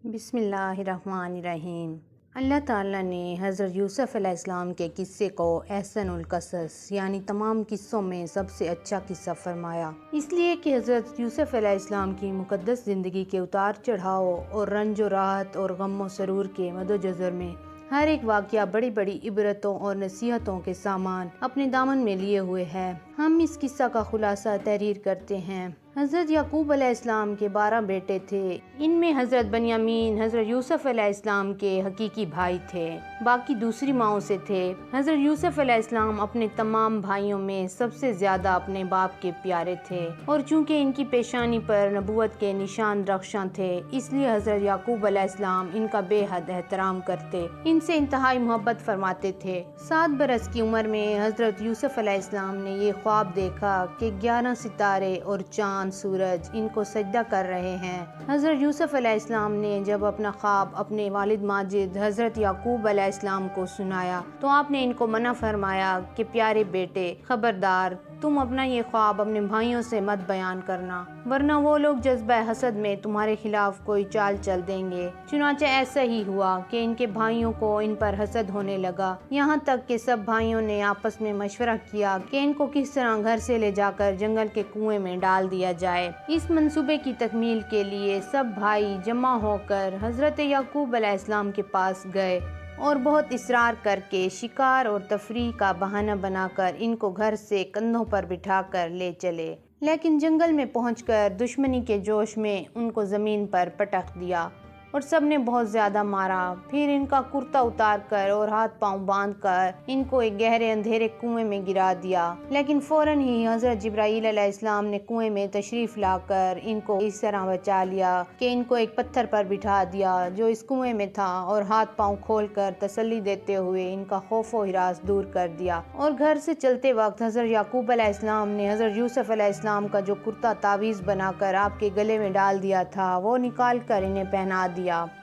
بسم اللہ الرحمن الرحیم۔ اللہ تعالیٰ نے حضرت یوسف علیہ السلام کے قصے کو احسن القصص یعنی تمام قصوں میں سب سے اچھا قصہ فرمایا، اس لیے کہ حضرت یوسف علیہ السلام کی مقدس زندگی کے اتار چڑھاؤ اور رنج و راحت اور غم و سرور کے مد و جزر میں ہر ایک واقعہ بڑی بڑی عبرتوں اور نصیحتوں کے سامان اپنے دامن میں لیے ہوئے ہے۔ ہم اس قصہ کا خلاصہ تحریر کرتے ہیں۔ حضرت یعقوب علیہ السلام کے 12 بیٹے تھے، ان میں حضرت بنیامین حضرت یوسف علیہ السلام کے حقیقی بھائی تھے، باقی دوسری ماؤں سے تھے۔ حضرت یوسف علیہ السلام اپنے تمام بھائیوں میں سب سے زیادہ اپنے باپ کے پیارے تھے، اور چونکہ ان کی پیشانی پر نبوت کے نشان رخشاں تھے، اس لیے حضرت یعقوب علیہ السلام ان کا بے حد احترام کرتے، ان سے انتہائی محبت فرماتے تھے۔ 7 برس کی عمر میں حضرت یوسف علیہ السلام نے یہ خواب دیکھا کہ 11 ستارے اور چاند سورج ان کو سجدہ کر رہے ہیں۔ حضرت یوسف علیہ السلام نے جب اپنا خواب اپنے والد ماجد حضرت یعقوب علیہ السلام کو سنایا تو آپ نے ان کو منع فرمایا کہ پیارے بیٹے، خبردار، تم اپنا یہ خواب اپنے بھائیوں سے مت بیان کرنا، ورنہ وہ لوگ جذبہ حسد میں تمہارے خلاف کوئی چال چل دیں گے۔ چنانچہ ایسا ہی ہوا کہ ان کے بھائیوں کو ان پر حسد ہونے لگا، یہاں تک کہ سب بھائیوں نے آپس میں مشورہ کیا کہ ان کو کس طرح گھر سے لے جا کر جنگل کے کنویں میں ڈال دیا جائے۔ اس منصوبے کی تکمیل کے لیے سب بھائی جمع ہو کر حضرت یعقوب علیہ السلام کے پاس گئے اور بہت اصرار کر کے شکار اور تفریح کا بہانہ بنا کر ان کو گھر سے کندھوں پر بٹھا کر لے چلے، لیکن جنگل میں پہنچ کر دشمنی کے جوش میں ان کو زمین پر پٹخ دیا اور سب نے بہت زیادہ مارا۔ پھر ان کا کرتا اتار کر اور ہاتھ پاؤں باندھ کر ان کو ایک گہرے اندھیرے کنویں میں گرا دیا، لیکن فوراً ہی حضرت جبرائیل علیہ السلام نے کنویں میں تشریف لا کر ان کو اس طرح بچا لیا کہ ان کو ایک پتھر پر بٹھا دیا جو اس کنویں میں تھا، اور ہاتھ پاؤں کھول کر تسلی دیتے ہوئے ان کا خوف و ہراس دور کر دیا۔ اور گھر سے چلتے وقت حضرت یعقوب علیہ السلام نے حضرت یوسف علیہ السلام کا جو کرتا تعویذ بنا کر آپ کے گلے میں ڈال دیا تھا وہ نکال کر انہیں پہنا دیا۔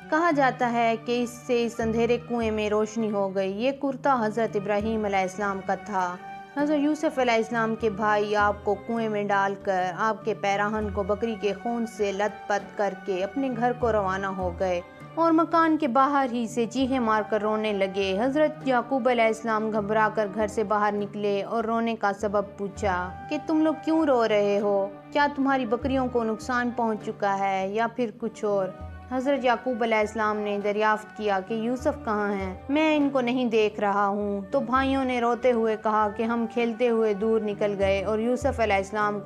کہا جاتا ہے کہ اس سے اس اندھیرے کنویں میں روشنی ہو گئی۔ یہ کرتا حضرت ابراہیم علیہ السلام کا تھا۔ حضرت یوسف علیہ السلام کے بھائی آپ کو کنویں میں ڈال کر آپ کے پیراہن کو بکری کے خون سے لت پت کر کے اپنے گھر کو روانہ ہو گئے اور مکان کے باہر ہی سے چیخیں مار کر رونے لگے۔ حضرت یعقوب علیہ السلام گھبرا کر گھر سے باہر نکلے اور رونے کا سبب پوچھا کہ تم لوگ کیوں رو رہے ہو؟ کیا تمہاری بکریوں کو نقصان پہنچ چکا ہے یا پھر کچھ اور؟ حضرت یعقوب علیہ السلام نے دریافت کیا کہ یوسف کہاں ہیں؟ میں ان کو نہیں دیکھ رہا ہوں۔ تو بھائیوں نے روتے ہوئے کہا کہ ہم کھیلتے ہوئے دور نکل گئے اور یوسف علیہ السلام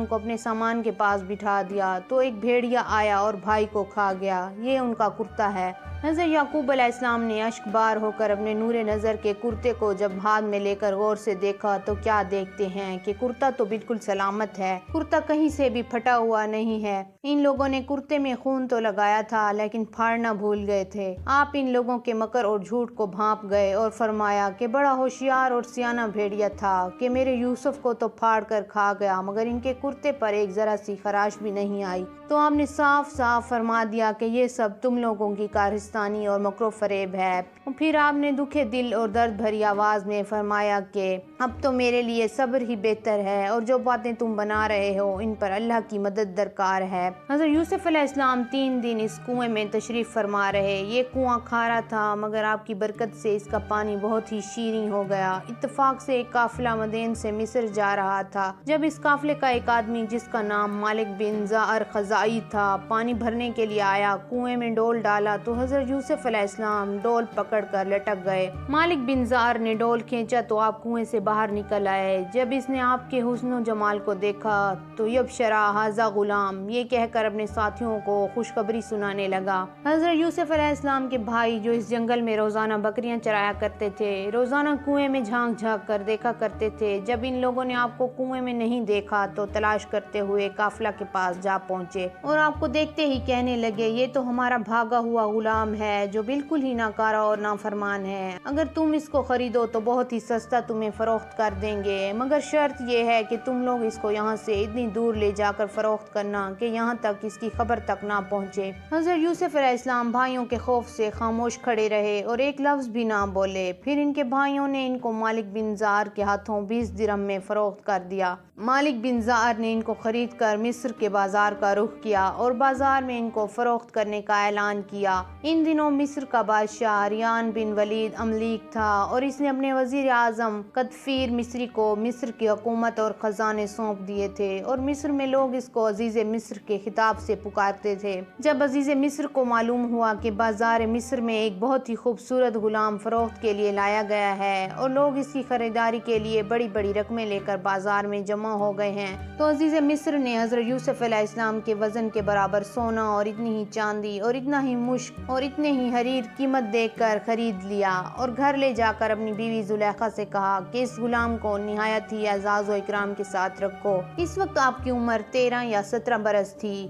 کو اپنے سامان کے پاس بٹھا دیا تو ایک بھیڑیا آیا اور بھائی کو کھا گیا۔ یہ ان کا کرتا ہے۔ حضرت یعقوب علیہ السلام نے اشک بار ہو کر اپنے نور نظر کے کرتے کو جب ہاتھ میں لے کر غور سے دیکھا تو کیا دیکھتے ہیں کہ کرتا تو بالکل سلامت ہے، کرتا کہیں سے بھی پھٹا ہوا نہیں ہے۔ ان لوگوں نے کرتے میں خون تو لگایا تھا لیکن پھاڑنا بھول گئے تھے۔ آپ ان لوگوں کے مکر اور جھوٹ کو بھانپ گئے اور فرمایا کہ بڑا ہوشیار اور سیانہ بھیڑیا تھا کہ میرے یوسف کو تو پھاڑ کر کھا گیا مگر ان کے کرتے پر ایک ذرا سی خراش بھی نہیں آئی۔ تو آپ نے صاف صاف فرما دیا کہ یہ سب تم لوگوں کی کارستانی اور مکر و فریب ہے۔ پھر آپ نے دکھے دل اور درد بھری آواز میں فرمایا کہ اب تو میرے لیے صبر ہی بہتر ہے اور جو باتیں تم بنا رہے ہو ان پر اللہ کی مدد درکار ہے۔ حضرت یوسف علیہ السلام 3 دن اس کنویں میں تشریف فرما رہے۔ یہ کنواں کھارا تھا مگر آپ کی برکت سے اس کا پانی بہت ہی شیریں ہو گیا۔ اتفاق سے ایک قافلہ مدین سے مصر جا رہا تھا۔ جب اس قافلے کا ایک آدمی جس کا نام مالک بن زعر خزاعی تھا پانی بھرنے کے لیے آیا، کنویں میں ڈول ڈالا تو حضرت یوسف علیہ السلام ڈول پکڑ کر لٹک گئے۔ مالک بن زعر نے ڈول کھینچا تو آپ کنویں سے باہر نکل آئے۔ جب اس نے آپ کے حسن و جمال کو دیکھا تو یبشرا ھذا غلام یہ کہہ کر اپنے ساتھیوں کو خوشخبری سنانے لگا۔ حضرت یوسف علیہ السلام کے بھائی جو اس جنگل میں روزانہ بکریاں چرایا کرتے تھے، روزانہ کنویں میں جھانک جھانک کر دیکھا کرتے تھے۔ جب ان لوگوں نے آپ کو کنویں میں نہیں دیکھا تو تلاش کرتے ہوئے قافلہ کے پاس جا پہنچے اور آپ کو دیکھتے ہی کہنے لگے یہ تو ہمارا بھاگا ہوا غلام ہے جو بالکل ہی ناکارہ اور نافرمان ہے۔ اگر تم اس کو خریدو تو بہت ہی سستا تمہیں فروخت کر دیں گے، مگر شرط یہ ہے کہ تم لوگ اس کو یہاں سے اتنی دور لے جا کر فروخت کرنا کہ یہاں تک اس کی خبر تک نہ پہنچے۔ حضرت یوسف علیہ السلام بھائیوں کے خوف سے خاموش کھڑے رہے اور ایک لفظ بھی نہ بولے۔ پھر ان کے بھائیوں نے ان کو مالک بن زعر کے ہاتھوں 20 درہم میں فروخت کر دیا۔ مالک بن زعر نے ان کو خرید کر مصر کے بازار کا رخ کیا اور بازار میں ان کو فروخت کرنے کا اعلان کیا۔ ان دنوں مصر کا بادشاہ ریان بن ولید املیک تھا اور اس نے اپنے وزیر اعظم قطفیر مصری کو مصر کی حکومت اور خزانے سونپ دیے تھے اور مصر میں لوگ اس کو عزیز مصر کے خطاب سے پکارتے تھے۔ جب عزیز مصر کو معلوم ہوا کہ بازار مصر میں ایک بہت ہی خوبصورت غلام فروخت کے لیے لایا گیا ہے اور لوگ اس کی خریداری کے لیے بڑی بڑی رقمیں لے کر بازار میں جمع ہو گئے ہیں، تو عزیز مصر نے حضرت یوسف علیہ السلام کے وزن کے برابر سونا اور اتنی ہی چاندی اور اتنا ہی مشک اور اتنے ہی حریر قیمت دے کر خرید لیا اور گھر لے جا کر اپنی بیوی زلیخا سے کہا کہ اس غلام کو نہایت ہی اعزاز و اکرام کے ساتھ رکھو۔ اس وقت آپ کی عمر 13 یا 17 برس تھی۔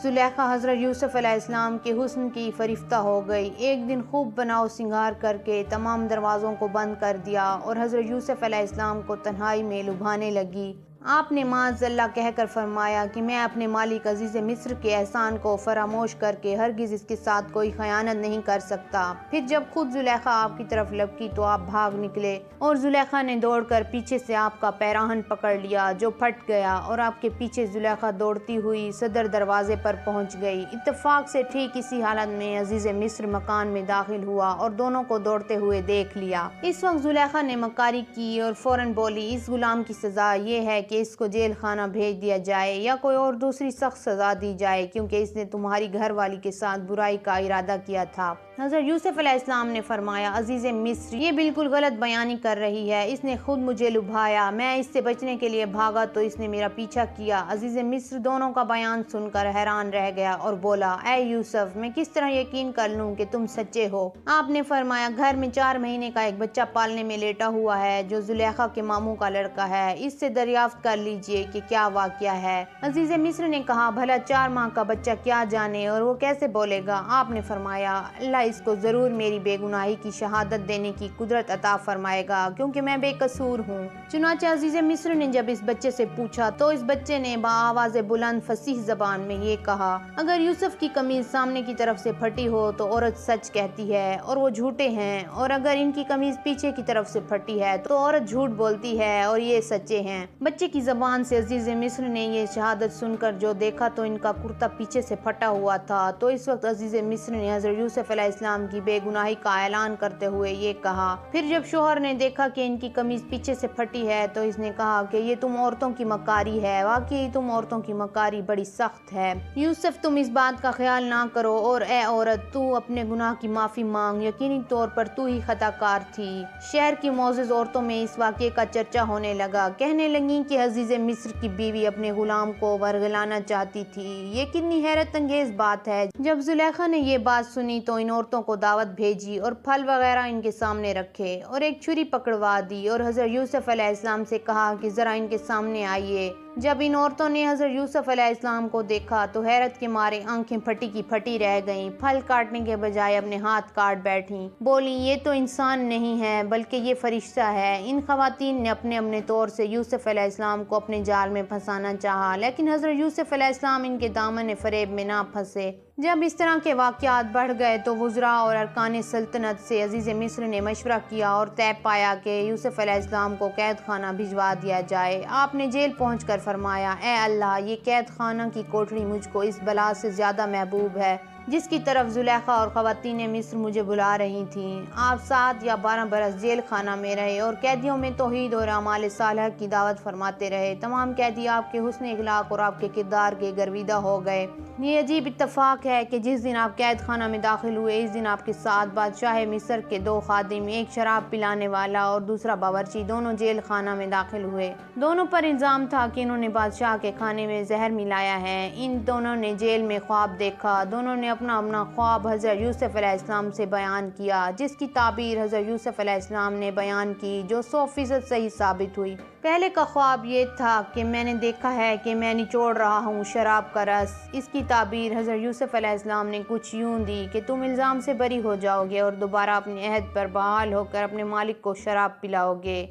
زلیخا حضرت یوسف علیہ السلام کے حسن کی فریفتہ ہو گئی۔ ایک دن خوب بناؤ سنگار کر کے تمام دروازوں کو بند کر دیا اور حضرت یوسف علیہ السلام کو تنہائی میں لبھانے لگی۔ آپ نے معاذ اللہ کہہ کر فرمایا کہ میں اپنے مالک عزیز مصر کے احسان کو فراموش کر کے ہرگز اس کے ساتھ کوئی خیانت نہیں کر سکتا۔ پھر جب خود زلیخا آپ کی طرف لپکی تو آپ بھاگ نکلے اور زلیخا نے دوڑ کر پیچھے سے آپ کا پیراہن پکڑ لیا جو پھٹ گیا اور آپ کے پیچھے زلیخا دوڑتی ہوئی صدر دروازے پر پہنچ گئی۔ اتفاق سے ٹھیک اسی حالت میں عزیز مصر مکان میں داخل ہوا اور دونوں کو دوڑتے ہوئے دیکھ لیا۔ اس وقت زلیخا نے مکاری کی اور فوراً بولی، اس غلام کی سزا یہ ہے کہ اس کو جیل خانہ بھیج دیا جائے یا کوئی اور دوسری سخت سزا دی جائے، کیونکہ اس نے تمہاری گھر والی کے ساتھ برائی کا ارادہ کیا تھا۔ حضرت یوسف علیہ السلام نے فرمایا، عزیز مصر یہ بالکل غلط بیانی کر رہی ہے، اس نے خود مجھے لبھایا، میں اس سے بچنے کے لیے بھاگا تو اس نے میرا پیچھا کیا۔ عزیز مصر دونوں کا بیان سن کر حیران رہ گیا اور بولا، اے یوسف، میں کس طرح یقین کر لوں کہ تم سچے ہو؟ آپ نے فرمایا، گھر میں 4 مہینے کا ایک بچہ پالنے میں لیٹا ہوا ہے جو زلیخا کے ماموں کا لڑکا ہے، اس سے دریافت کر لیجئے کہ کیا واقعہ ہے۔ عزیز مصر نے کہا، بھلا 4 ماہ کا بچہ کیا جانے اور وہ کیسے بولے گا؟ آپ نے فرمایا، اللہ اس کو ضرور میری بے گناہی کی شہادت دینے کی قدرت عطا فرمائے گا، کیونکہ میں بے قصور ہوں۔ چنانچہ عزیز مصر نے جب اس بچے سے پوچھا تو اس بچے نے بآواز بلند فصیح زبان میں یہ کہا، اگر یوسف کی قمیض سامنے کی طرف سے پھٹی ہو تو عورت سچ کہتی ہے اور وہ جھوٹے ہیں، اور اگر ان کی قمیض پیچھے کی طرف سے پھٹی ہے تو عورت جھوٹ بولتی ہے اور یہ سچے ہیں۔ بچے کی زبان سے عزیز مصر نے یہ شہادت سن کر جو دیکھا تو ان کا کرتا پیچھے سے پھٹا ہوا تھا، تو اس وقت عزیز مصر نے حضرت یوسف علیہ السلام کی بے گناہی کا اعلان کرتے ہوئے یہ کہا۔ پھر جب شوہر نے دیکھا کہ ان کی قمیض پیچھے سے پھٹی ہے تو اس نے کہا کہ یہ تم عورتوں کی مکاری ہے، واقعی تم عورتوں کی مکاری بڑی سخت ہے۔ یوسف، تم اس بات کا خیال نہ کرو اور اے عورت، تو اپنے گناہ کی معافی مانگ، یقینی طور پر تو ہی خطا کار تھی۔ شہر کی معزز عورتوں میں اس واقعے کا چرچا ہونے لگا، کہنے لگیں کہ عزیز مصر کی بیوی اپنے غلام کو ورگلانا چاہتی تھی، یہ کتنی حیرت انگیز بات ہے۔ جب زلیخا نے یہ بات سنی تو ان عورتوں کو دعوت بھیجی اور پھل وغیرہ ان کے سامنے رکھے اور ایک چھری پکڑوا دی اور حضرت یوسف علیہ السلام سے کہا کہ ذرا ان کے سامنے آئیے۔ جب ان عورتوں نے حضرت یوسف علیہ السلام کو دیکھا تو حیرت کے مارے آنکھیں پھٹی کی پھٹی رہ گئیں، پھل کاٹنے کے بجائے اپنے ہاتھ کاٹ بیٹھیں، بولیں، یہ تو انسان نہیں ہے بلکہ یہ فرشتہ ہے۔ ان خواتین نے اپنے اپنے طور سے یوسف علیہ السلام کو اپنے جال میں پھنسانا چاہا، لیکن حضرت یوسف علیہ السلام ان کے دامن فریب میں نہ پھنسے۔ جب اس طرح کے واقعات بڑھ گئے تو وزراء اور ارکان سلطنت سے عزیز مصر نے مشورہ کیا اور طے پایا کہ یوسف علیہ السلام کو قید خانہ بھجوا دیا جائے۔ آپ نے جیل پہنچ کر فرمایا، اے اللہ، یہ قید خانہ کی کوٹڑی مجھ کو اس بلا سے زیادہ محبوب ہے جس کی طرف زلیخا اور خواتین مصر مجھے بلا رہی تھیں۔ آپ 7 یا 12 برس جیل خانہ میں رہے اور قیدیوں میں توحید اور اعمال صالحہ کی دعوت فرماتے رہے۔ تمام قیدی آپ کے حسن اخلاق اور آپ کے کردار کے گرویدہ ہو گئے۔ یہ عجیب اتفاق ہے کہ جس دن آپ قید خانہ میں داخل ہوئے اس دن آپ کے ساتھ بادشاہ مصر کے 2 خادم، ایک شراب پلانے والا اور دوسرا باورچی، دونوں جیل خانہ میں داخل ہوئے۔ دونوں پر الزام تھا کہ انہوں نے بادشاہ کے کھانے میں زہر ملایا ہے۔ ان دونوں نے جیل میں خواب دیکھا۔ دونوں نے اپنا خواب حضرت یوسف علیہ السلام سے بیان کیا، جس کی تعبیر حضرت یوسف علیہ السلام نے بیان کی جو 100% صحیح ثابت ہوئی۔ پہلے کا خواب یہ تھا کہ میں نے دیکھا ہے کہ میں نچوڑ رہا ہوں شراب کا رس۔ اس کی تعبیر حضرت یوسف علیہ السلام نے کچھ یوں دی کہ تم الزام سے بری ہو جاؤ گے اور دوبارہ اپنے عہد پر بحال ہو کر اپنے مالک کو شراب پلاؤ گے۔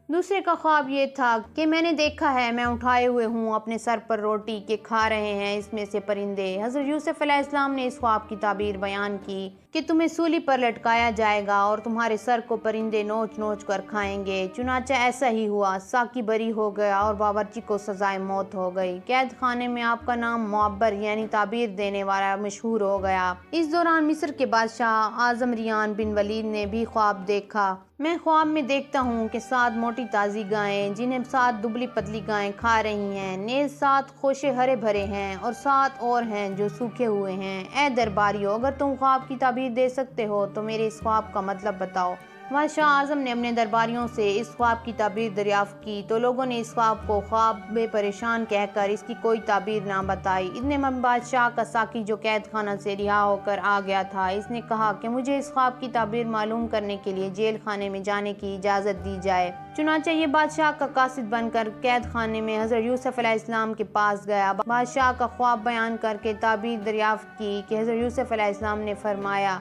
دوسرے کا خواب یہ تھا کہ میں نے دیکھا ہے میں اٹھائے ہوئے ہوں اپنے سر پر روٹی کہ کھا رہے ہیں اس میں سے پرندے۔ حضرت یوسف علیہ السلام نے اس خواب کی تعبیر بیان کی کہ تمہیں سولی پر لٹکایا جائے گا اور تمہارے سر کو پرندے نوچ نوچ کر کھائیں گے۔ چنانچہ ایسا ہی ہوا، ساقی بری ہو گیا اور باورچی کو سزائے موت ہو گئی۔ قید خانے میں آپ کا نام معبر یعنی تعبیر دینے والا مشہور ہو گیا۔ اس دوران مصر کے بادشاہ اعظم ریان بن ولید نے بھی خواب دیکھا۔ میں خواب میں دیکھتا ہوں کہ 7 موٹی تازی گائیں جنہیں 7 دبلی پتلی گائیں کھا رہی ہیں، نیز 7 خوشے ہرے بھرے ہیں اور 7 اور ہیں جو سوکھے ہوئے ہیں۔ اے درباریو، اگر تم خواب کی تعبیر دے سکتے ہو تو میرے اس خواب کا مطلب بتاؤ۔ بادشاہ اعظم نے اپنے درباریوں سے اس خواب کی تعبیر دریافت کی تو لوگوں نے اس خواب کو خواب بے پریشان کہہ کر اس کی کوئی تعبیر نہ بتائی۔ اتنے میں بادشاہ کا ساقی جو قید خانہ سے رہا ہو کر آ گیا تھا، اس نے کہا کہ مجھے اس خواب کی تعبیر معلوم کرنے کے لیے جیل خانے میں جانے کی اجازت دی جائے۔ چنانچہ یہ بادشاہ کا قاصد بن کر قید خانے میں حضرت یوسف علیہ السلام کے پاس گیا۔ بادشاہ کا خواب بیان کر کے تعبیر دریافت کی کہ حضرت یوسف علیہ السلام نے فرمایا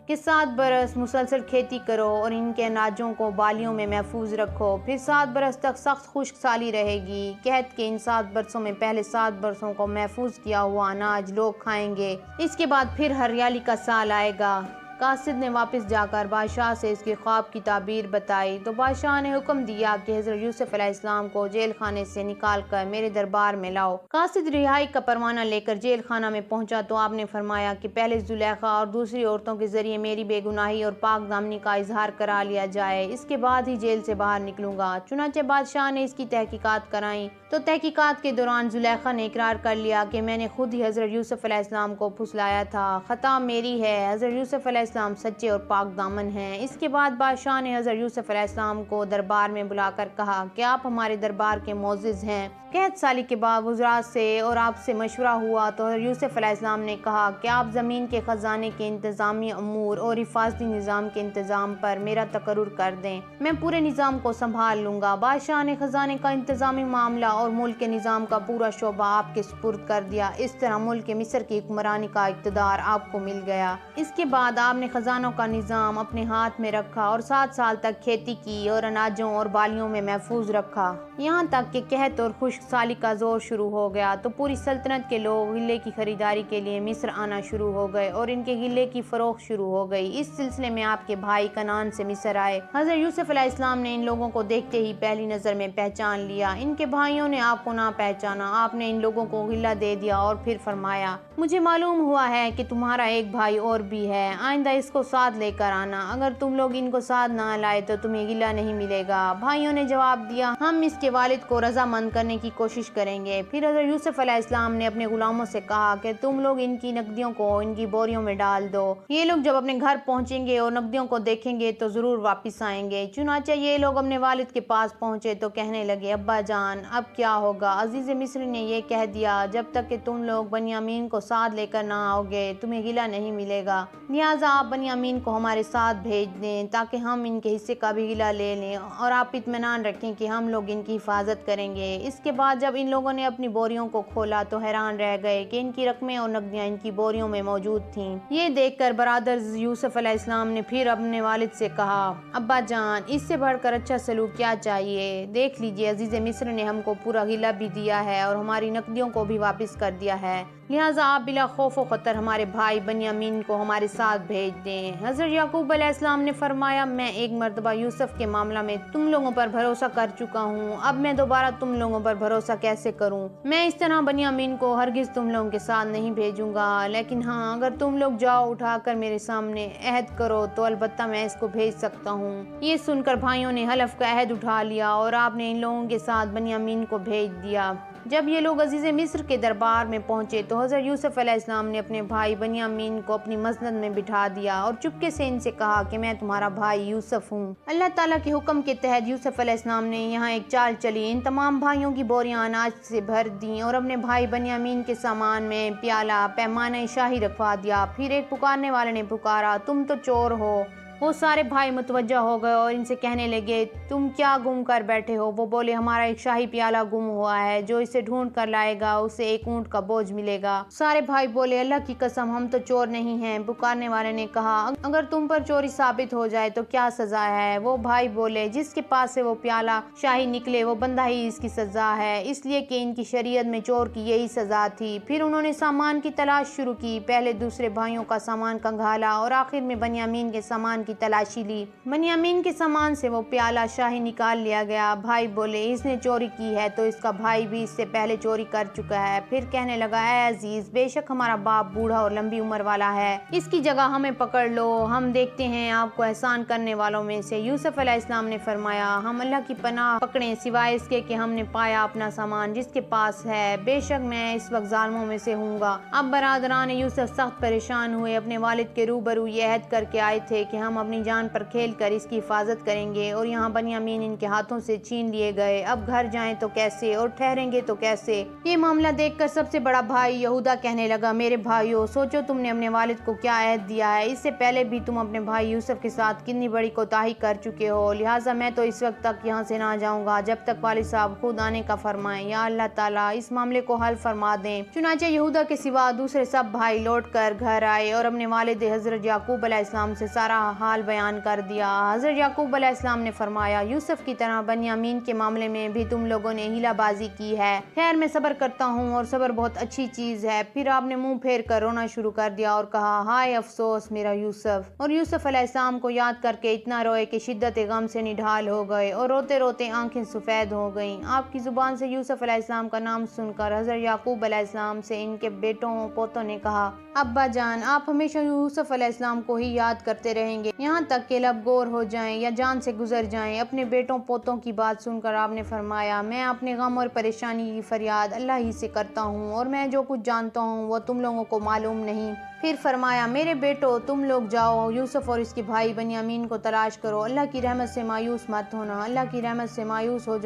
کہ 7 برس مسلسل کھیتی کرو اور ان کے اناجوں کو بالیوں میں محفوظ رکھو، پھر 7 برس تک سخت خشک سالی رہے گی۔ کہت کہ ان 7 برسوں میں پہلے 7 برسوں کو محفوظ کیا ہوا اناج لوگ کھائیں گے، اس کے بعد پھر ہریالی کا سال آئے گا۔ قاصد نے واپس جا کر بادشاہ سے اس کے خواب کی تعبیر بتائی تو بادشاہ نے حکم دیا کہ حضرت یوسف علیہ السلام کو جیل خانے سے نکال کر میرے دربار میں لاؤ۔ قاصد رہائی کا پروانہ لے کر جیل خانہ میں پہنچا تو آپ نے فرمایا کہ پہلے زلیخا اور دوسری عورتوں کے ذریعے میری بے گناہی اور پاک دامنی کا اظہار کرا لیا جائے، اس کے بعد ہی جیل سے باہر نکلوں گا۔ چنانچہ بادشاہ نے اس کی تحقیقات کرائیں تو تحقیقات کے دوران زلیخا نے اقرار کر لیا کہ میں نے خود ہی حضرت یوسف علیہ السلام کو پھسلایا تھا، خطا میری ہے، حضرت یوسف علیہ السلام سچے اور پاک دامن ہیں۔ اس کے بعد بادشاہ نے حضرت یوسف علیہ السلام کو دربار میں بلا کر کہا کہ آپ ہمارے دربار کے معزز ہیں۔ قحط سالی کے بعد وزراء سے اور آپ سے مشورہ ہوا تو حضرت یوسف علیہ السلام نے کہا کہ آپ زمین کے خزانے کے انتظامی امور اور حفاظتی نظام کے انتظام پر میرا تقرر کر دیں، میں پورے نظام کو سنبھال لوں گا۔ بادشاہ نے خزانے کا انتظامی معاملہ اور ملک کے نظام کا پورا شعبہ آپ کے سپرد کر دیا۔ اس طرح ملک مصر کی حکمرانی کا اقتدار آپ کو مل گیا۔ اس کے بعد آپ نے خزانوں کا نظام اپنے ہاتھ میں رکھا اور 7 سال تک کھیتی کی اور اناجوں اور بالیوں میں محفوظ رکھا، یہاں تک کہ قحط اور خشک سالی کا زور شروع ہو گیا تو پوری سلطنت کے لوگ غلے کی خریداری کے لیے مصر آنا شروع ہو گئے اور ان کے غلے کی فروخت شروع ہو گئی۔ اس سلسلے میں آپ کے بھائی کنعان سے مصر آئے۔ حضرت یوسف علیہ السلام نے ان لوگوں کو دیکھتے ہی پہلی نظر میں پہچان لیا۔ ان کے بھائیوں نے آپ کو نہ پہچانا۔ آپ نے ان لوگوں کو غلہ دے دیا اور پھر فرمایا، مجھے معلوم ہوا ہے کہ تمہارا ایک بھائی اور بھی ہے، آئندہ اس کو ساتھ لے کر آنا، اگر تم لوگ ان کو ساتھ نہ لائے تو تمہیں غلہ نہیں ملے گا۔ بھائیوں نے جواب دیا، ہم اس کے والد کو رضامند کرنے کی کوشش کریں گے۔ پھر حضرت یوسف علیہ السلام نے اپنے غلاموں سے کہا کہ تم لوگ ان کی نقدیوں کو ان کی بوریوں میں ڈال دو، یہ لوگ جب اپنے گھر پہنچیں گے اور نقدیوں کو دیکھیں گے تو ضرور واپس آئیں گے۔ چنانچہ یہ لوگ اپنے والد کے پاس پہنچے تو کہنے لگے، ابا جان اب کیا ہوگا؟ عزیز مصر نے یہ کہہ دیا، جب تک کہ تم لوگ بنیامین کو ساتھ لے کر نہ آؤ گے تمہیں غلہ نہیں ملے گا، لہٰذا آپ بنیامین کو ہمارے ساتھ بھیج دیں تاکہ ہم ان کے حصے کا بھی غلہ لے لیں اور آپ اطمینان رکھیں کہ ہم لوگ ان کی حفاظت کریں گے۔ اس کے بعد جب ان لوگوں نے اپنی بوریوں کو کھولا تو حیران رہ گئے کہ ان کی رقمیں اور نقدیاں ان کی بوریوں میں موجود تھیں۔ یہ دیکھ کر برادر یوسف علیہ السلام نے پھر اپنے والد سے کہا، ابا جان اس سے بڑھ کر اچھا سلوک کیا چاہیے؟ دیکھ لیجئے عزیز مصر نے ہم کو پورا غلہ بھی دیا ہے اور ہماری نقدیوں کو بھی واپس کر دیا ہے، لہٰذا آپ بلا خوف و خطر ہمارے بھائی بنیامین کو ہمارے ساتھ بھیج دیں۔ حضرت یعقوب علیہ السلام نے فرمایا، میں ایک مرتبہ یوسف کے معاملہ میں تم لوگوں پر بھروسہ کر چکا ہوں، اب میں دوبارہ تم لوگوں پر بھروسہ کیسے کروں؟ میں اس طرح بنیامین کو ہرگز تم لوگوں کے ساتھ نہیں بھیجوں گا، لیکن ہاں اگر تم لوگ جاؤ اٹھا کر میرے سامنے عہد کرو تو البتہ میں اس کو بھیج سکتا ہوں۔ یہ سن کر بھائیوں نے حلف کا عہد اٹھا لیا اور آپ نے ان لوگوں کے ساتھ بنیامین کو بھیج دیا۔ جب یہ لوگ عزیز مصر کے دربار میں پہنچے تو حضرت یوسف علیہ السلام نے اپنے بھائی بنیامین کو اپنی مسند میں بٹھا دیا اور چپکے سے ان سے کہا کہ میں تمہارا بھائی یوسف ہوں۔ اللہ تعالیٰ کے حکم کے تحت یوسف علیہ السلام نے یہاں ایک چال چلی، ان تمام بھائیوں کی بوریاں اناج سے بھر دیں اور اپنے بھائی بنیامین کے سامان میں پیالہ پیمانہ شاہی رکھوا دیا۔ پھر ایک پکارنے والے نے پکارا، تم تو چور ہو، وہ سارے بھائی متوجہ ہو گئے اور ان سے کہنے لگے تم کیا گم کر بیٹھے ہو؟ وہ بولے ہمارا ایک شاہی پیالہ گم ہوا ہے، جو اسے ڈھونڈ کر لائے گا اسے ایک اونٹ کا بوجھ ملے گا۔ سارے بھائی بولے اللہ کی قسم ہم تو چور نہیں ہیں۔ پکارنے والے نے کہا اگر تم پر چوری ثابت ہو جائے تو کیا سزا ہے؟ وہ بھائی بولے جس کے پاس سے وہ پیالہ شاہی نکلے وہ بندہ ہی اس کی سزا ہے، اس لیے کہ ان کی شریعت میں چور کی یہی سزا تھی۔ پھر انہوں نے سامان کی تلاش شروع کی، پہلے دوسرے بھائیوں کا سامان کنگھالا اور آخر میں بنیامین کے سامان کی تلاشی لی۔ بنیامین کے سامان سے وہ پیالہ شاہی نکال لیا گیا۔ بھائی بولے اس نے چوری کی ہے تو اس کا بھائی بھی اس سے پہلے چوری کر چکا ہے۔ پھر کہنے لگا اے عزیز، بے شک ہمارا باپ بوڑھا اور لمبی عمر والا ہے، اس کی جگہ ہمیں پکڑ لو، ہم دیکھتے ہیں آپ کو احسان کرنے والوں میں سے۔ یوسف علیہ السلام نے فرمایا ہم اللہ کی پناہ پکڑیں سوائے اس کے کہ ہم نے پایا اپنا سامان جس کے پاس ہے، بے شک میں اس وقت ظالموں میں سے ہوں گا۔ اب برادران یوسف سخت پریشان ہوئے، اپنے والد کے روبرو یہ عہد کر کے آئے تھے کہ ہم اپنی جان پر کھیل کر اس کی حفاظت کریں گے، اور یہاں بنیامین ان کے ہاتھوں سے چھین لیے گئے، اب گھر جائیں تو کیسے اور ٹھہریں گے تو کیسے؟ یہ معاملہ دیکھ کر سب سے بڑا بھائی یہودا کہنے لگا میرے بھائیو، سوچو تم نے اپنے والد کو کیا عہد دیا ہے، اس سے پہلے بھی تم اپنے بھائی یوسف کے ساتھ کتنی بڑی کوتاہی کر چکے ہو، لہٰذا میں تو اس وقت تک یہاں سے نہ جاؤں گا جب تک والد صاحب خود آنے کا فرمائیں، یا اللہ تعالیٰ اس معاملے کو حل فرما دیں۔ چنانچہ یہودا کے سوا دوسرے سب بھائی لوٹ کر گھر آئے اور اپنے والد حضرت یعقوب علیہ السلام سے سارا حال بیان کر دیا۔ حضرت یعقوب علیہ السلام نے فرمایا یوسف کی طرح بنیامین کے معاملے میں بھی تم لوگوں نے ہیلا بازی کی ہے، خیر میں صبر کرتا ہوں اور صبر بہت اچھی چیز ہے۔ پھر آپ نے منہ پھیر کر رونا شروع کر دیا اور کہا ہائے افسوس میرا یوسف، اور یوسف علیہ السلام کو یاد کر کے اتنا روئے کہ شدت غم سے نڈھال ہو گئے اور روتے روتے آنکھیں سفید ہو گئیں۔ آپ کی زبان سے یوسف علیہ السلام کا نام سن کر حضرت یعقوب علیہ السلام سے ان کے بیٹوں پوتوں نے کہا ابا جان آپ ہمیشہ یوسف علیہ السلام کو ہی یاد کرتے رہیں گے یہاں تک کہ لب گور ہو جائیں یا جان سے گزر جائیں۔ اپنے بیٹوں پوتوں کی بات سن کر آپ نے فرمایا میں اپنے غم اور پریشانی کی فریاد اللہ ہی سے کرتا ہوں، اور میں جو کچھ جانتا ہوں وہ تم لوگوں کو معلوم نہیں۔ پھر فرمایا میرے بیٹو تم لوگ جاؤ یوسف اور اس کے بھائی بنیامین کو تلاش کرو، اللہ کی رحمت سے مایوس مت ہونا، اللہ کی رحمت سے مایوس ہو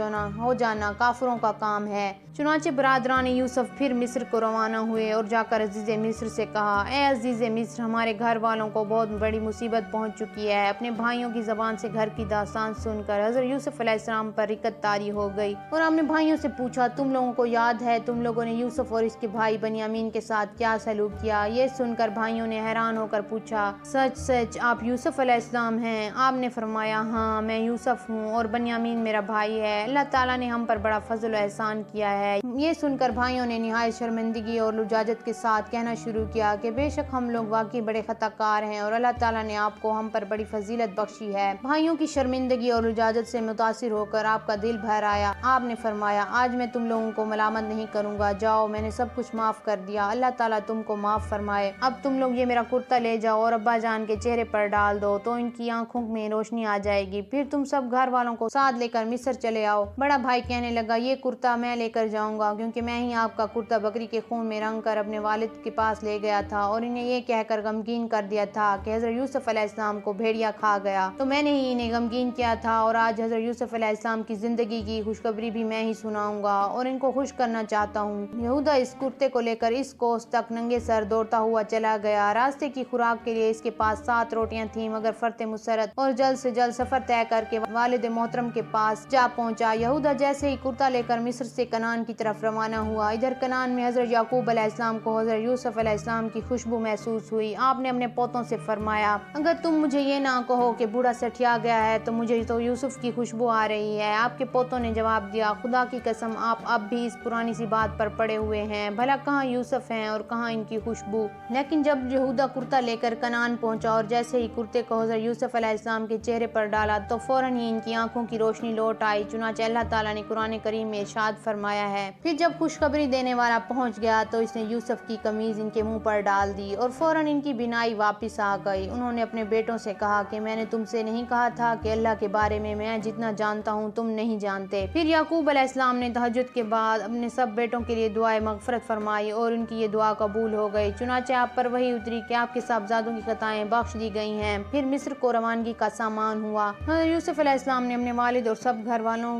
جانا کافروں کا کام ہے۔ چنانچہ برادران یوسف پھر مصر کو روانہ ہوئے اور جا کر عزیز مصر سے کہا اے عزیز مصر، ہمارے گھر والوں کو بہت بڑی مصیبت پہنچ چکی ہے۔ اپنے بھائیوں کی زبان سے گھر کی داستان سن کر حضرت یوسف علیہ السلام پر رکت طاری ہو گئی اور ہم نے بھائیوں سے پوچھا تم لوگوں کو یاد ہے تم لوگوں نے یوسف اور اس کے بھائی بنیامین کے ساتھ کیا سلوک کیا؟ یہ سن کر بھائیوں نے حیران ہو کر پوچھا سچ سچ آپ یوسف علیہ السلام ہیں؟ آپ نے فرمایا ہاں میں یوسف ہوں اور بنیامین میرا بھائی ہے، اللہ تعالیٰ نے ہم پر بڑا فضل و احسان کیا ہے۔ یہ سن کر بھائیوں نے نہایت شرمندگی اور لجاجت کے ساتھ کہنا شروع کیا کہ بے شک ہم لوگ واقعی بڑے خطا کار ہیں اور اللہ تعالیٰ نے آپ کو ہم پر بڑی فضیلت بخشی ہے۔ بھائیوں کی شرمندگی اور لجاجت سے متاثر ہو کر آپ کا دل بھر آیا۔ آپ نے فرمایا آج میں تم لوگوں کو ملامت نہیں کروں گا، جاؤ میں نے سب کچھ معاف کر دیا، اللہ تعالیٰ تم کو معاف فرمائے۔ اب تم لوگ یہ میرا کرتا لے جاؤ اور ابا جان کے چہرے پر ڈال دو تو ان کی آنکھوں میں روشنی آ جائے گی، پھر تم سب گھر والوں کو ساتھ لے کر مصر چلے آؤ۔ بڑا بھائی کہنے لگا یہ کرتا میں لے کر جاؤں گا کیونکہ میں ہی آپ کا کرتا بکری کے خون میں رنگ کر اپنے والد کے پاس لے گیا تھا اور انہیں یہ کہہ کر غمگین کر دیا تھا کہ حضرت یوسف علیہ السلام کو بھیڑیا کھا گیا تو میں نے ہی انہیں غمگین کیا تھا، اور آج حضرت یوسف علیہ السلام کی زندگی کی خوشخبری بھی میں ہی سناؤں گا اور ان کو خوش کرنا چاہتا ہوں۔ یہودا اس کرتے کو لے کر اس کوس تک ننگے سر دوڑتا ہوا چلا گیا۔ راستے کی خوراک کے لیے اس کے پاس 7 روٹیاں تھیں مگر فرط مسرت اور جلد سے جلد سفر طے کر کے والد محترم کے پاس جا پہنچا۔ یہودا جیسے ہی کرتا لے کر مصر سے کنعان کی طرف روانہ ہوا، ادھر کنعان میں حضرت یعقوب علیہ السلام کو حضرت یوسف علیہ السلام کی خوشبو محسوس ہوئی۔ آپ نے اپنے پوتوں سے فرمایا اگر تم مجھے یہ نہ کہو کہ بوڑھا سٹھیا گیا ہے تو مجھے تو یوسف کی خوشبو آ رہی ہے۔ آپ کے پوتوں نے جواب دیا خدا کی قسم آپ اب بھی اس پرانی سی بات پر پڑے ہوئے ہیں، بھلا کہاں یوسف ہیں اور کہاں ان کی خوشبو؟ لیکن جب یہودا کرتا لے کر کنعان پہنچا اور جیسے ہی کرتے کو حضرت یوسف علیہ السلام کے چہرے پر ڈالا تو فوراً ہی ان کی آنکھوں کی روشنی لوٹ آئی۔ چنانچہ اللہ تعالیٰ نے قرآن کریم میں ارشاد فرمایا ہے پھر جب خوشخبری دینے والا پہنچ گیا تو اس نے یوسف کی قمیض ان کے منہ پر ڈال دی اور فوراً ان کی بینائی واپس آ گئی۔ انہوں نے اپنے بیٹوں سے کہا کہ میں نے تم سے نہیں کہا تھا کہ اللہ کے بارے میں جتنا جانتا ہوں تم نہیں جانتے؟ پھر یعقوب علیہ السلام نے تہجد کے بعد اپنے سب بیٹوں کے لیے دعائے مغفرت فرمائی اور ان کی یہ دعا قبول ہو گئی۔ چنانچہ آپ پر وحی اتری کہ آپ کے صاحبزادوں کی خطائیں بخش دی گئی ہیں۔ پھر مصر کو روانگی کا سامان ہوا۔ حضرت یوسف علیہ السلام نے اپنے والد اور سب گھر والوں